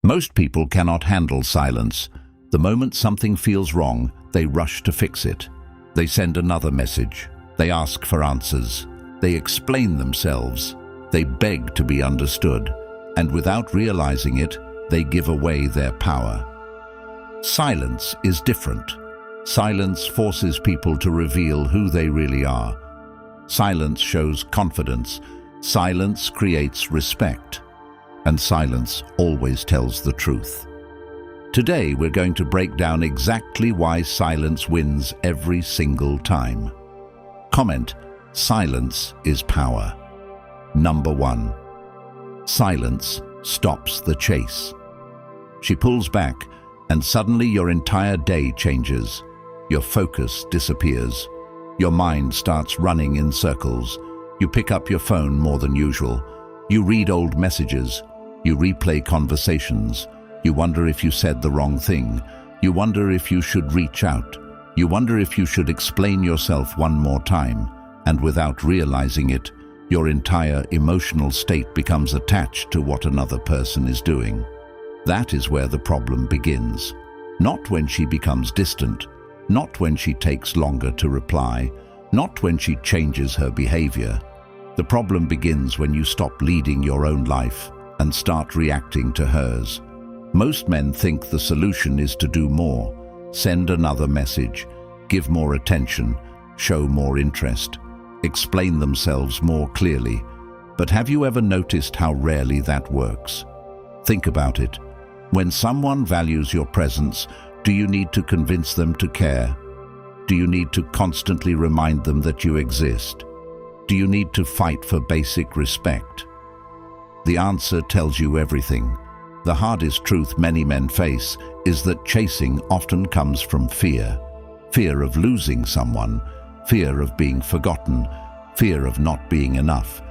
Most people cannot handle silence. The moment something feels wrong, they rush to fix it. They send another message. They ask for answers. They explain themselves. They beg to be understood. And without realizing it, they give away their power. Silence is different. Silence forces people to reveal who they really are. Silence shows confidence. Silence creates respect. And silence always tells the truth. Today, we're going to break down exactly why silence wins every single time. Comment: silence is power. Number 1. Silence stops the chase. She pulls back, and suddenly your entire day changes. Your focus disappears. Your mind starts running in circles. You pick up your phone more than usual. You read old messages. You replay conversations. You wonder if you said the wrong thing. You wonder if you should reach out. You wonder if you should explain yourself one more time. And without realizing it, your entire emotional state becomes attached to what another person is doing. That is where the problem begins. Not when she becomes distant, not when she takes longer to reply, not when she changes her behavior. The problem begins when you stop leading your own life and start reacting to hers. Most men think the solution is to do more, send another message, give more attention, show more interest, explain themselves more clearly. But have you ever noticed how rarely that works? Think about it. When someone values your presence, do you need to convince them to care? Do you need to constantly remind them that you exist? Do you need to fight for basic respect? The answer tells you everything. The hardest truth many men face is that chasing often comes from fear. Fear of losing someone, fear of being forgotten, fear of not being enough.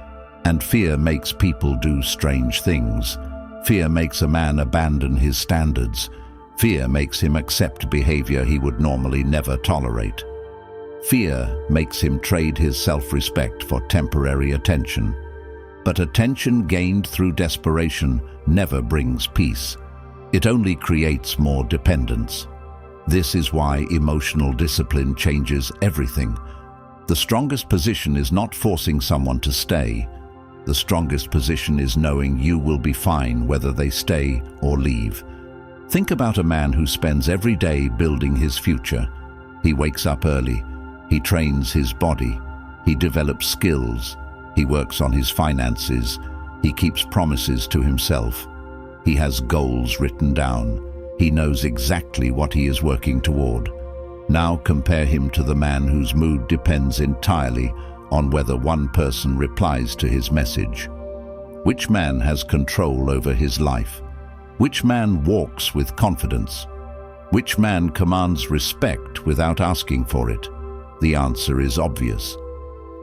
And fear makes people do strange things. Fear makes a man abandon his standards. Fear makes him accept behavior he would normally never tolerate. Fear makes him trade his self-respect for temporary attention. But attention gained through desperation never brings peace. It only creates more dependence. This is why emotional discipline changes everything. The strongest position is not forcing someone to stay. The strongest position is knowing you will be fine whether they stay or leave. Think about a man who spends every day building his future. He wakes up early. He trains his body. He develops skills. He works on his finances. He keeps promises to himself. He has goals written down. He knows exactly what he is working toward. Now compare him to the man whose mood depends entirely on whether one person replies to his message. Which man has control over his life? Which man walks with confidence? Which man commands respect without asking for it? The answer is obvious.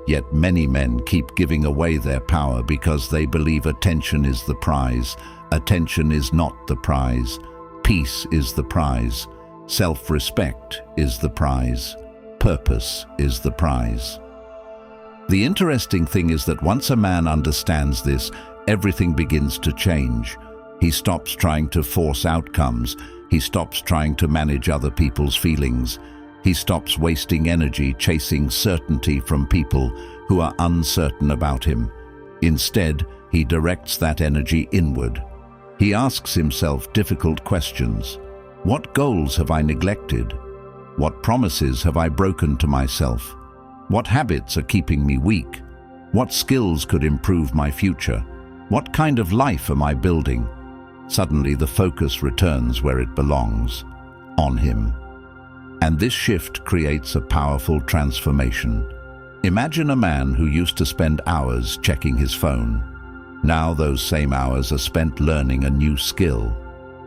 Yet many men keep giving away their power because they believe attention is the prize. Attention is not the prize. Peace is the prize. Self-respect is the prize. Purpose is the prize. The interesting thing is that once a man understands this, everything begins to change. He stops trying to force outcomes. He stops trying to manage other people's feelings. He stops wasting energy chasing certainty from people who are uncertain about him. Instead, he directs that energy inward. He asks himself difficult questions. What goals have I neglected? What promises have I broken to myself? What habits are keeping me weak? What skills could improve my future? What kind of life am I building? Suddenly the focus returns where it belongs, on him. And this shift creates a powerful transformation. Imagine a man who used to spend hours checking his phone. Now those same hours are spent learning a new skill.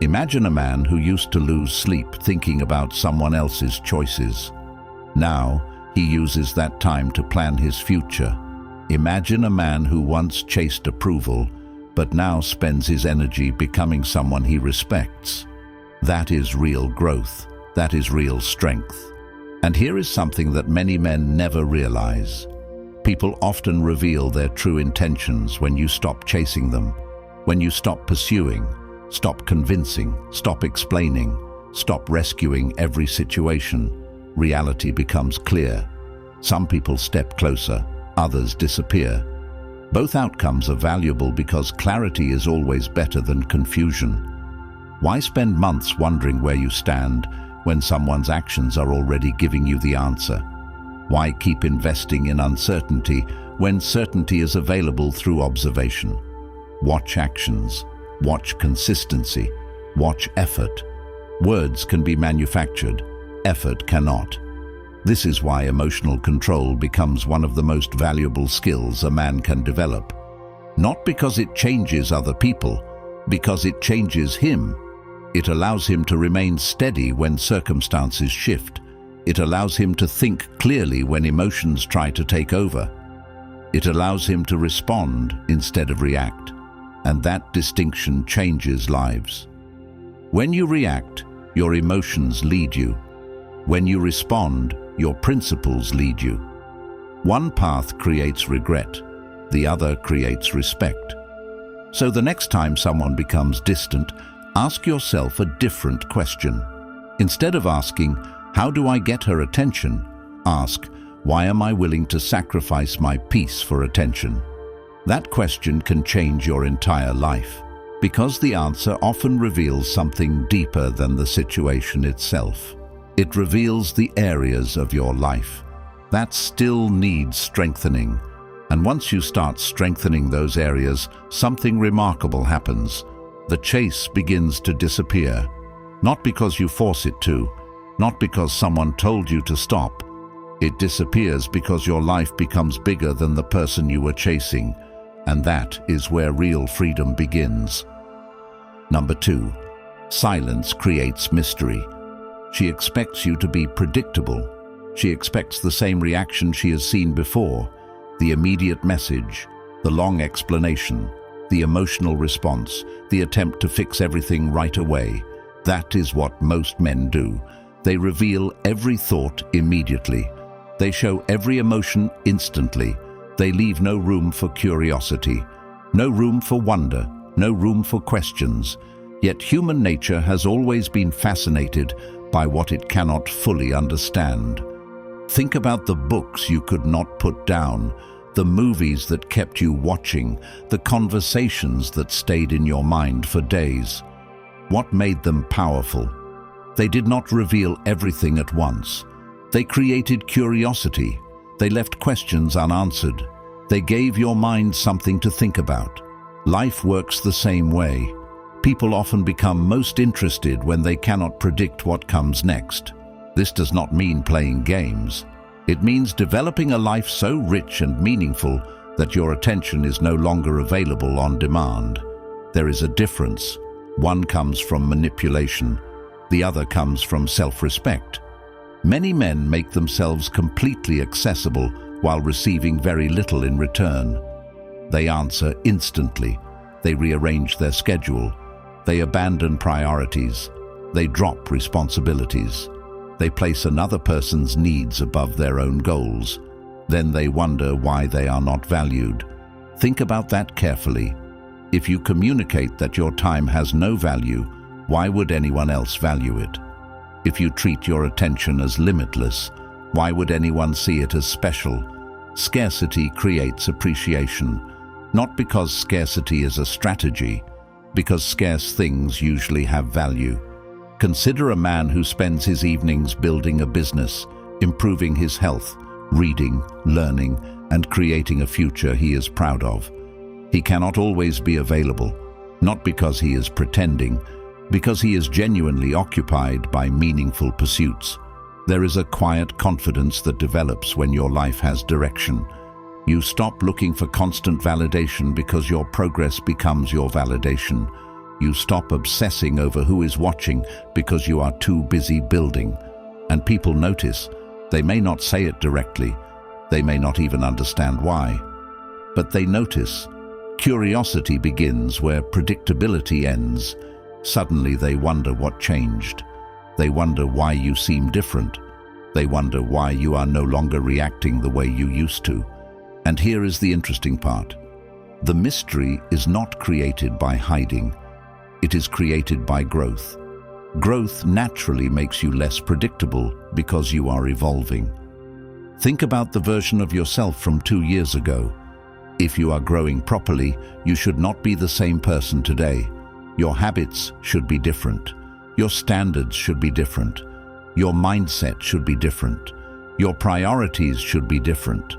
Imagine a man who used to lose sleep thinking about someone else's choices. Now he uses that time to plan his future. Imagine a man who once chased approval, but now spends his energy becoming someone he respects. That is real growth. That is real strength. And here is something that many men never realize. People often reveal their true intentions when you stop chasing them, when you stop pursuing. Stop convincing, stop explaining, stop rescuing every situation. Reality becomes clear. Some people step closer, others disappear. Both outcomes are valuable because clarity is always better than confusion. Why spend months wondering where you stand when someone's actions are already giving you the answer? Why keep investing in uncertainty when certainty is available through observation? Watch actions, watch consistency, watch effort. Words can be manufactured, effort cannot. This is why emotional control becomes one of the most valuable skills a man can develop. Not because it changes other people, because it changes him. It allows him to remain steady when circumstances shift. It allows him to think clearly when emotions try to take over. It allows him to respond instead of react. And that distinction changes lives. When you react, your emotions lead you. When you respond, your principles lead you. One path creates regret, the other creates respect. So the next time someone becomes distant, ask yourself a different question. Instead of asking, "How do I get her attention?" ask, "Why am I willing to sacrifice my peace for attention?" That question can change your entire life, because the answer often reveals something deeper than the situation itself. It reveals the areas of your life that still need strengthening. And once you start strengthening those areas, something remarkable happens. The chase begins to disappear. Not because you force it to, not because someone told you to stop. It disappears because your life becomes bigger than the person you were chasing. And that is where real freedom begins. Number 2, silence creates mystery. She expects you to be predictable. She expects the same reaction she has seen before, the immediate message, the long explanation, the emotional response, the attempt to fix everything right away. That is what most men do. They reveal every thought immediately. They show every emotion instantly. They leave no room for curiosity, no room for wonder, no room for questions. Yet human nature has always been fascinated by what it cannot fully understand. Think about the books you could not put down, the movies that kept you watching, the conversations that stayed in your mind for days. What made them powerful? They did not reveal everything at once. They created curiosity. They left questions unanswered. They gave your mind something to think about. Life works the same way. People often become most interested when they cannot predict what comes next. This does not mean playing games. It means developing a life so rich and meaningful that your attention is no longer available on demand. There is a difference. One comes from manipulation. The other comes from self-respect. Many men make themselves completely accessible while receiving very little in return. They answer instantly. They rearrange their schedule. They abandon priorities. They drop responsibilities. They place another person's needs above their own goals. Then they wonder why they are not valued. Think about that carefully. If you communicate that your time has no value, why would anyone else value it? If you treat your attention as limitless, why would anyone see it as special? Scarcity creates appreciation, not because scarcity is a strategy, because scarce things usually have value. Consider a man who spends his evenings building a business, improving his health, reading, learning, and creating a future he is proud of. He cannot always be available, not because he is pretending, because he is genuinely occupied by meaningful pursuits. There is a quiet confidence that develops when your life has direction. You stop looking for constant validation because your progress becomes your validation. You stop obsessing over who is watching because you are too busy building. And people notice. They may not say it directly. They may not even understand why. But they notice. Curiosity begins where predictability ends. Suddenly they wonder what changed. They wonder why you seem different. They wonder why you are no longer reacting the way you used to. And here is the interesting part. The mystery is not created by hiding. It is created by growth. Growth naturally makes you less predictable because you are evolving. Think about the version of yourself from 2 years ago. If you are growing properly, you should not be the same person today. Your habits should be different. Your standards should be different. Your mindset should be different. Your priorities should be different.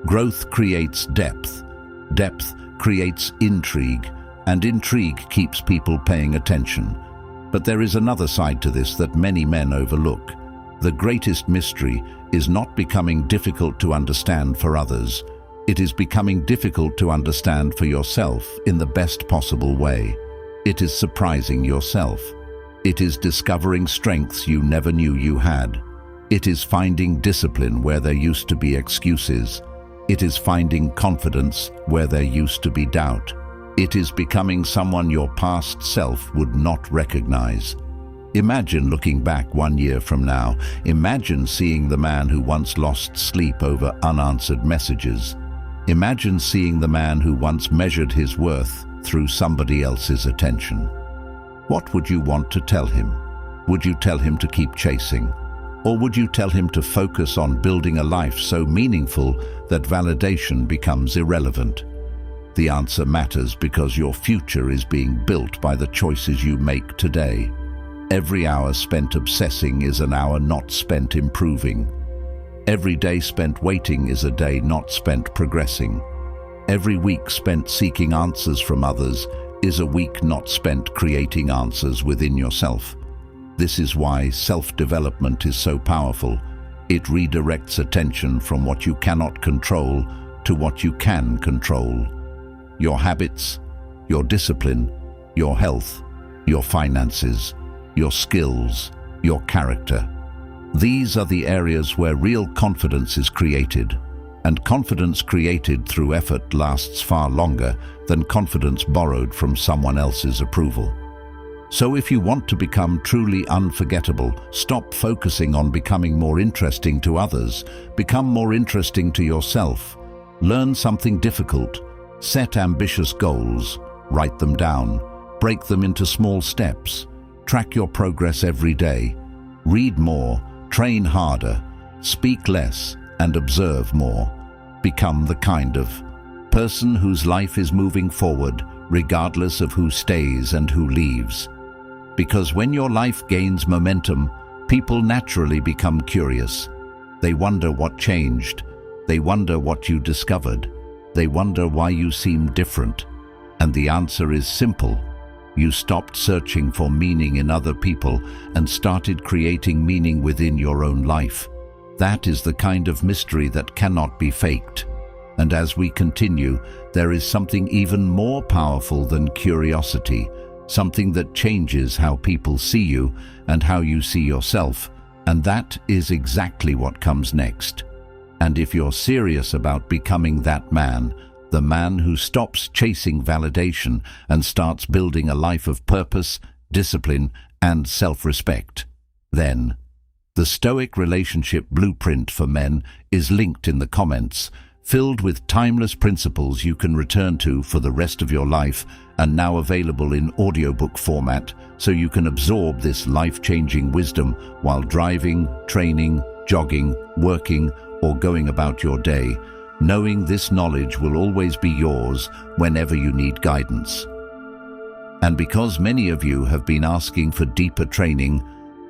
Growth creates depth. Depth creates intrigue, and intrigue keeps people paying attention. But there is another side to this that many men overlook. The greatest mystery is not becoming difficult to understand for others. It is becoming difficult to understand for yourself in the best possible way. It is surprising yourself. It is discovering strengths you never knew you had. It is finding discipline where there used to be excuses. It is finding confidence where there used to be doubt. It is becoming someone your past self would not recognize. Imagine looking back 1 year from now. Imagine seeing the man who once lost sleep over unanswered messages. Imagine seeing the man who once measured his worth through somebody else's attention. What would you want to tell him? Would you tell him to keep chasing? Or would you tell him to focus on building a life so meaningful that validation becomes irrelevant? The answer matters because your future is being built by the choices you make today. Every hour spent obsessing is an hour not spent improving. Every day spent waiting is a day not spent progressing. Every week spent seeking answers from others is a week not spent creating answers within yourself. This is why self-development is so powerful. It redirects attention from what you cannot control to what you can control. Your habits, your discipline, your health, your finances, your skills, your character. These are the areas where real confidence is created, and confidence created through effort lasts far longer than confidence borrowed from someone else's approval. So if you want to become truly unforgettable, stop focusing on becoming more interesting to others. Become more interesting to yourself. Learn something difficult. Set ambitious goals. Write them down. Break them into small steps. Track your progress every day. Read more. Train harder. Speak less and observe more. Become the kind of person whose life is moving forward, regardless of who stays and who leaves. Because when your life gains momentum, people naturally become curious. They wonder what changed. They wonder what you discovered. They wonder why you seem different. And the answer is simple. You stopped searching for meaning in other people and started creating meaning within your own life. That is the kind of mystery that cannot be faked. And as we continue, there is something even more powerful than curiosity, something that changes how people see you and how you see yourself, and that is exactly what comes next. And if you're serious about becoming that man, the man who stops chasing validation and starts building a life of purpose, discipline, and self-respect, then the Stoic relationship blueprint for men is linked in the comments, filled with timeless principles you can return to for the rest of your life, and now available in audiobook format so you can absorb this life-changing wisdom while driving, training, jogging, working, or going about your day, knowing this knowledge will always be yours whenever you need guidance. And because many of you have been asking for deeper training,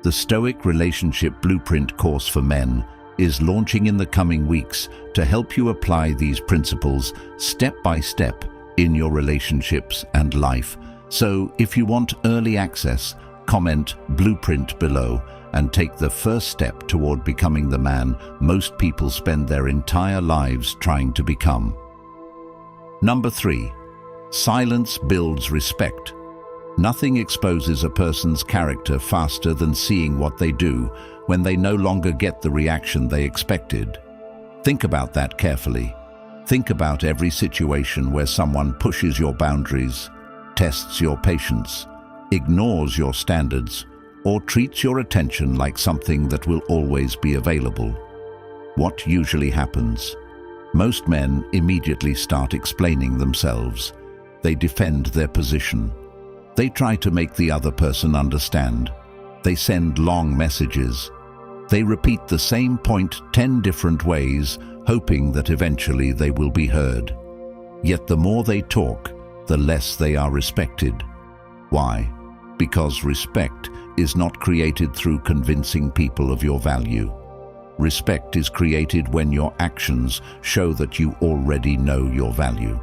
the Stoic Relationship Blueprint course for men is launching in the coming weeks to help you apply these principles step by step in your relationships and life. So if you want early access, comment Blueprint below and take the first step toward becoming the man most people spend their entire lives trying to become. Number 3. Silence builds respect. Nothing exposes a person's character faster than seeing what they do when they no longer get the reaction they expected. Think about that carefully. Think about every situation where someone pushes your boundaries, tests your patience, ignores your standards, or treats your attention like something that will always be available. What usually happens? Most men immediately start explaining themselves. They defend their position. They try to make the other person understand. They send long messages. They repeat the same point 10 different ways, hoping that eventually they will be heard. Yet the more they talk, the less they are respected. Why? Because respect is not created through convincing people of your value. Respect is created when your actions show that you already know your value.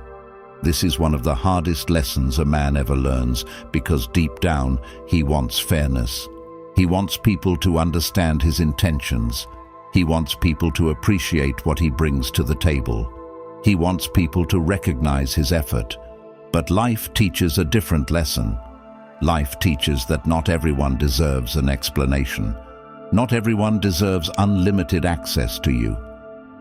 This is one of the hardest lessons a man ever learns, because deep down he wants fairness. He wants people to understand his intentions. He wants people to appreciate what he brings to the table. He wants people to recognize his effort. But life teaches a different lesson. Life teaches that not everyone deserves an explanation. Not everyone deserves unlimited access to you.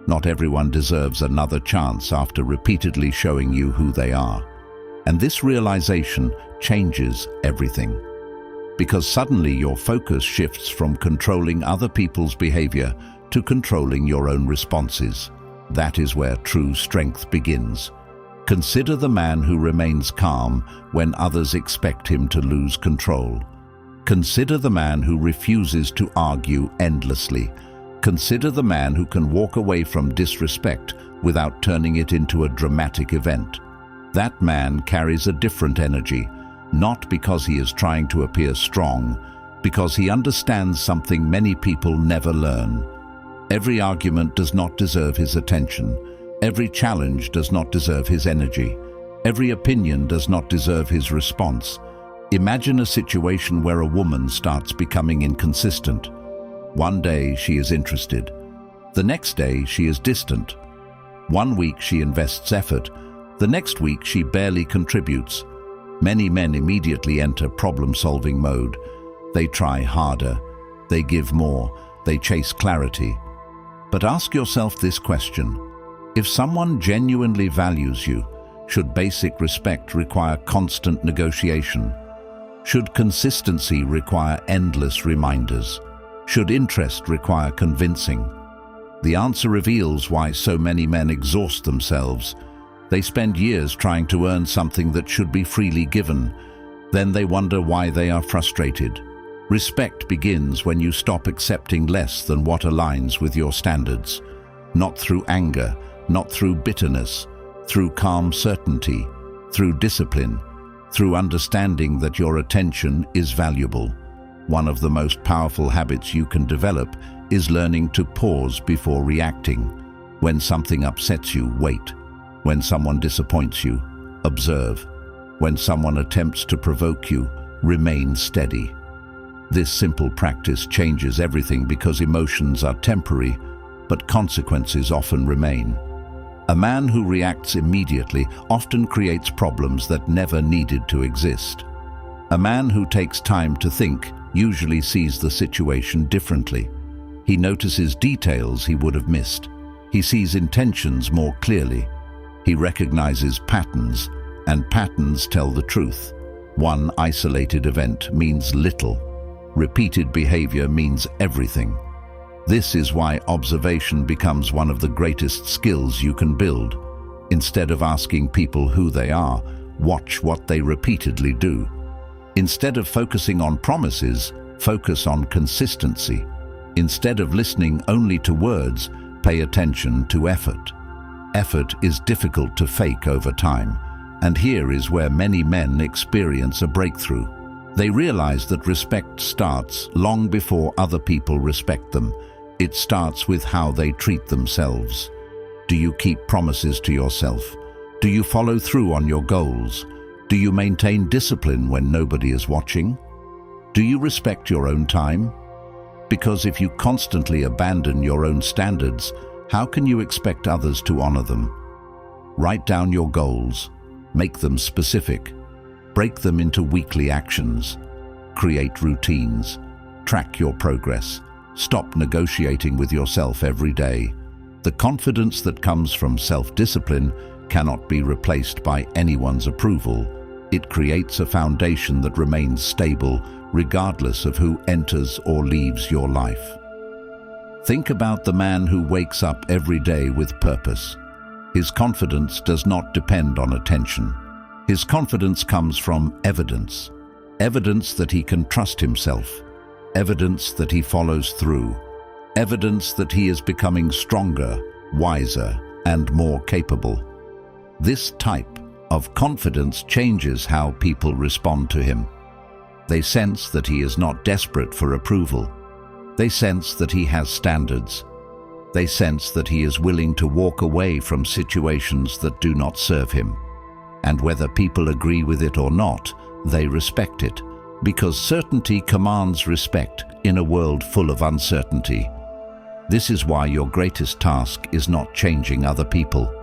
Not everyone deserves another chance after repeatedly showing you who they are. And this realization changes everything. Because suddenly your focus shifts from controlling other people's behavior to controlling your own responses. That is where true strength begins. Consider the man who remains calm when others expect him to lose control. Consider the man who refuses to argue endlessly. Consider the man who can walk away from disrespect without turning it into a dramatic event. That man carries a different energy, not because he is trying to appear strong, because he understands something many people never learn. Every argument does not deserve his attention. Every challenge does not deserve his energy. Every opinion does not deserve his response. Imagine a situation where a woman starts becoming inconsistent. One day she is interested. The next day she is distant. One week she invests effort. The next week she barely contributes. Many men immediately enter problem-solving mode. They try harder. They give more. They chase clarity. But ask yourself this question. If someone genuinely values you, should basic respect require constant negotiation? Should consistency require endless reminders? Should interest require convincing? The answer reveals why so many men exhaust themselves. They spend years trying to earn something that should be freely given. Then they wonder why they are frustrated. Respect begins when you stop accepting less than what aligns with your standards. Not through anger, not through bitterness, through calm certainty, through discipline, through understanding that your attention is valuable. One of the most powerful habits you can develop is learning to pause before reacting. When something upsets you, wait. When someone disappoints you, observe. When someone attempts to provoke you, remain steady. This simple practice changes everything because emotions are temporary, but consequences often remain. A man who reacts immediately often creates problems that never needed to exist. A man who takes time to think usually sees the situation differently. He notices details he would have missed. He sees intentions more clearly. He recognizes patterns, and patterns tell the truth. One isolated event means little. Repeated behavior means everything. This is why observation becomes one of the greatest skills you can build. Instead of asking people who they are, watch what they repeatedly do. Instead of focusing on promises, focus on consistency. Instead of listening only to words, pay attention to effort. Effort is difficult to fake over time, and here is where many men experience a breakthrough. They realize that respect starts long before other people respect them. It starts with how they treat themselves. Do you keep promises to yourself? Do you follow through on your goals? Do you maintain discipline when nobody is watching? Do you respect your own time? Because if you constantly abandon your own standards, how can you expect others to honor them? Write down your goals. Make them specific. Break them into weekly actions. Create routines. Track your progress. Stop negotiating with yourself every day. The confidence that comes from self-discipline cannot be replaced by anyone's approval. It creates a foundation that remains stable regardless of who enters or leaves your life. Think about the man who wakes up every day with purpose. His confidence does not depend on attention. His confidence comes from evidence. evidence that he can trust himself, evidence that he follows through, evidence that he is becoming stronger, wiser, and more capable. This type of confidence changes how people respond to him. They sense that he is not desperate for approval. They sense that he has standards. They sense that he is willing to walk away from situations that do not serve him. And whether people agree with it or not, they respect it, because certainty commands respect in a world full of uncertainty. This is why your greatest task is not changing other people.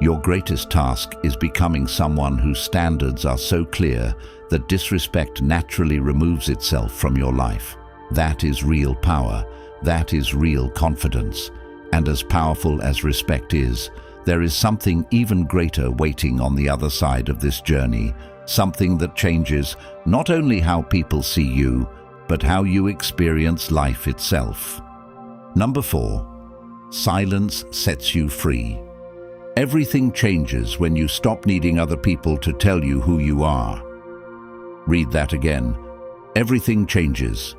Your greatest task is becoming someone whose standards are so clear that disrespect naturally removes itself from your life. That is real power. That is real confidence. And as powerful as respect is, there is something even greater waiting on the other side of this journey, something that changes not only how people see you, but how you experience life itself. Number 4, silence sets you free. Everything changes when you stop needing other people to tell you who you are. Read that again. Everything changes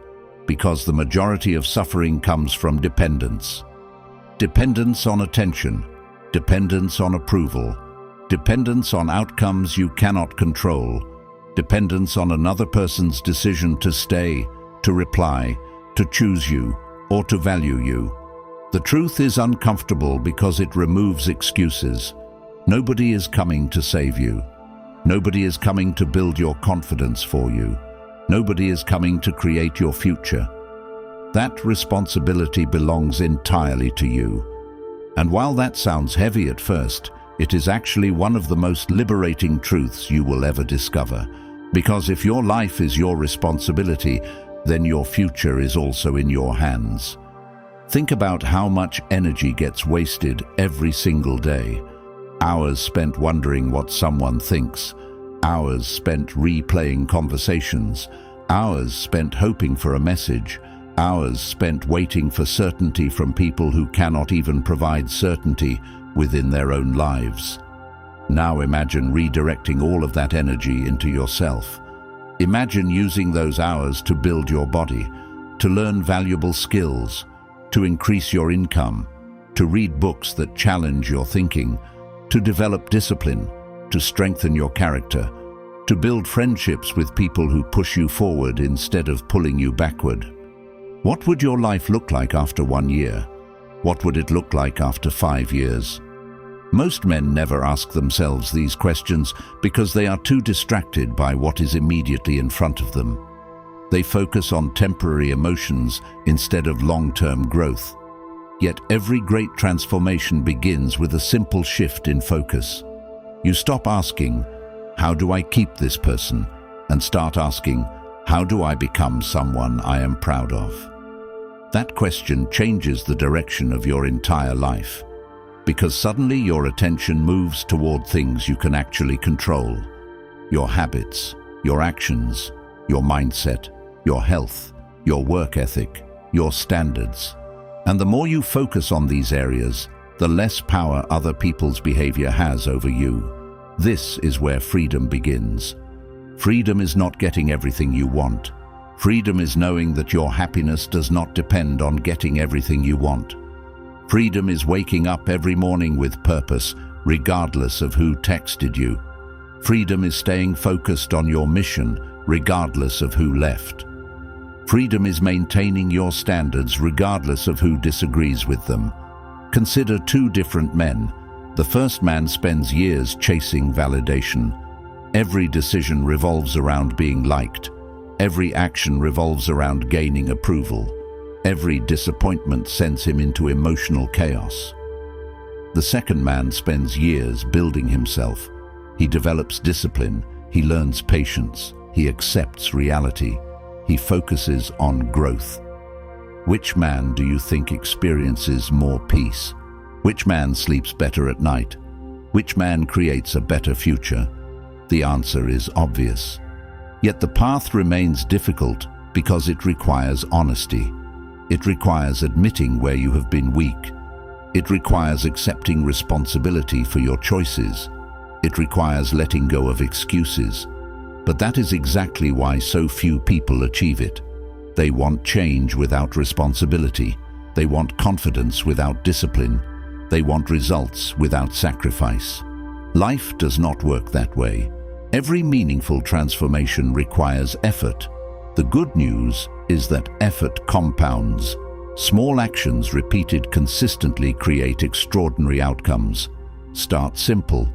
because the majority of suffering comes from dependence. Dependence on attention, dependence on approval, dependence on outcomes you cannot control, dependence on another person's decision to stay, to reply, to choose you, or to value you. The truth is uncomfortable because it removes excuses. Nobody is coming to save you. Nobody is coming to build your confidence for you. Nobody is coming to create your future. That responsibility belongs entirely to you. And while that sounds heavy at first, it is actually one of the most liberating truths you will ever discover. Because if your life is your responsibility, then your future is also in your hands. Think about how much energy gets wasted every single day. Hours spent wondering what someone thinks, hours spent replaying conversations, hours spent hoping for a message, hours spent waiting for certainty from people who cannot even provide certainty within their own lives. Now imagine redirecting all of that energy into yourself. Imagine using those hours to build your body, to learn valuable skills, to increase your income, to read books that challenge your thinking, to develop discipline, to strengthen your character, to build friendships with people who push you forward instead of pulling you backward. What would your life look like after 1 year? What would it look like after 5 years? Most men never ask themselves these questions because they are too distracted by what is immediately in front of them. They focus on temporary emotions instead of long-term growth. Yet every great transformation begins with a simple shift in focus. You stop asking, "How do I keep this person?" and start asking, "How do I become someone I am proud of?" That question changes the direction of your entire life, because suddenly your attention moves toward things you can actually control. Your habits, your actions, your mindset, your health, your work ethic, your standards. And the more you focus on these areas, the less power other people's behavior has over you. This is where freedom begins. Freedom is not getting everything you want. Freedom is knowing that your happiness does not depend on getting everything you want. Freedom is waking up every morning with purpose, regardless of who texted you. Freedom is staying focused on your mission, regardless of who left. Freedom is maintaining your standards regardless of who disagrees with them. Consider two different men. The first man spends years chasing validation. Every decision revolves around being liked. Every action revolves around gaining approval. Every disappointment sends him into emotional chaos. The second man spends years building himself. He develops discipline. He learns patience. He accepts reality. He focuses on growth. Which man do you think experiences more peace? Which man sleeps better at night? Which man creates a better future? The answer is obvious. Yet the path remains difficult because it requires honesty. It requires admitting where you have been weak. It requires accepting responsibility for your choices. It requires letting go of excuses. But that is exactly why so few people achieve it. They want change without responsibility. They want confidence without discipline. They want results without sacrifice. Life does not work that way. Every meaningful transformation requires effort. The good news is that effort compounds. Small actions repeated consistently create extraordinary outcomes. Start simple.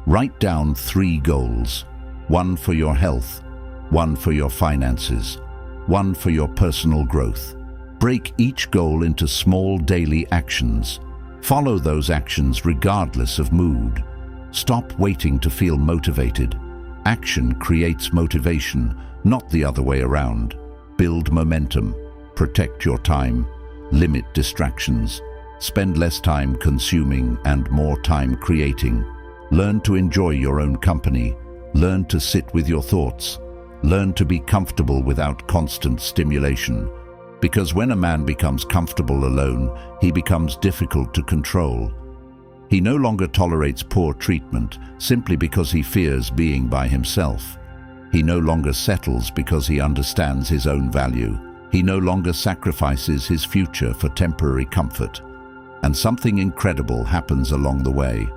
Write down 3 goals. 1 for your health, 1 for your finances, 1 for your personal growth. Break each goal into small daily actions. Follow those actions regardless of mood. Stop waiting to feel motivated. Action creates motivation, not the other way around. Build momentum. Protect your time. Limit distractions. Spend less time consuming and more time creating. Learn to enjoy your own company. Learn to sit with your thoughts. Learn to be comfortable without constant stimulation. Because when a man becomes comfortable alone, he becomes difficult to control. He no longer tolerates poor treatment simply because he fears being by himself. He no longer settles because he understands his own value. He no longer sacrifices his future for temporary comfort. And something incredible happens along the way.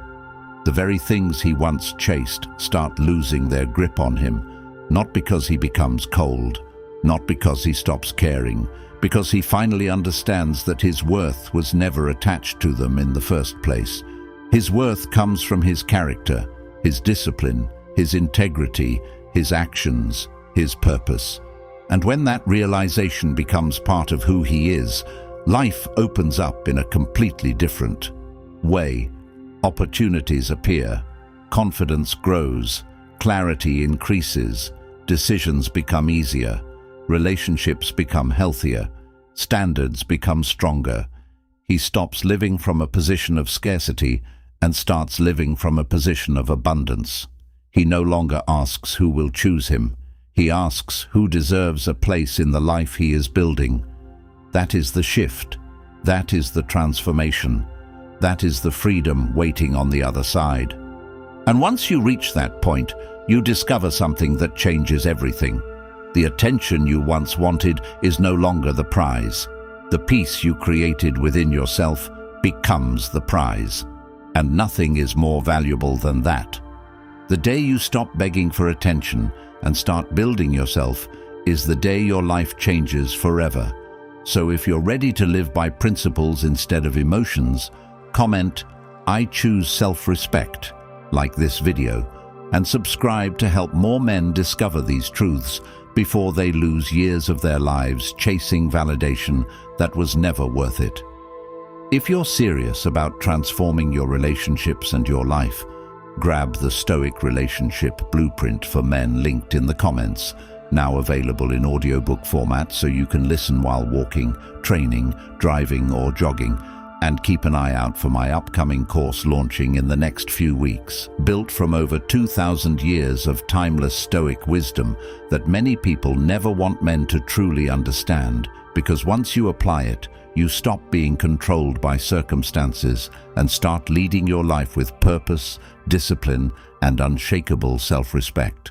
The very things he once chased start losing their grip on him, not because he becomes cold, not because he stops caring, because he finally understands that his worth was never attached to them in the first place. His worth comes from his character, his discipline, his integrity, his actions, his purpose. And when that realization becomes part of who he is, life opens up in a completely different way. Opportunities appear, confidence grows, clarity increases, decisions become easier, relationships become healthier, standards become stronger. He stops living from a position of scarcity and starts living from a position of abundance. He no longer asks who will choose him. He asks who deserves a place in the life he is building. That is the shift. That is the transformation. That is the freedom waiting on the other side. And once you reach that point, you discover something that changes everything. The attention you once wanted is no longer the prize. The peace you created within yourself becomes the prize. And nothing is more valuable than that. The day you stop begging for attention and start building yourself is the day your life changes forever. So if you're ready to live by principles instead of emotions, comment, "I choose self-respect," like this video, and subscribe to help more men discover these truths before they lose years of their lives chasing validation that was never worth it. If you're serious about transforming your relationships and your life, grab the Stoic Relationship Blueprint for Men linked in the comments, now available in audiobook format so you can listen while walking, training, driving or jogging. And keep an eye out for my upcoming course launching in the next few weeks. Built from over 2,000 years of timeless Stoic wisdom that many people never want men to truly understand, because once you apply it, you stop being controlled by circumstances and start leading your life with purpose, discipline, and unshakable self-respect.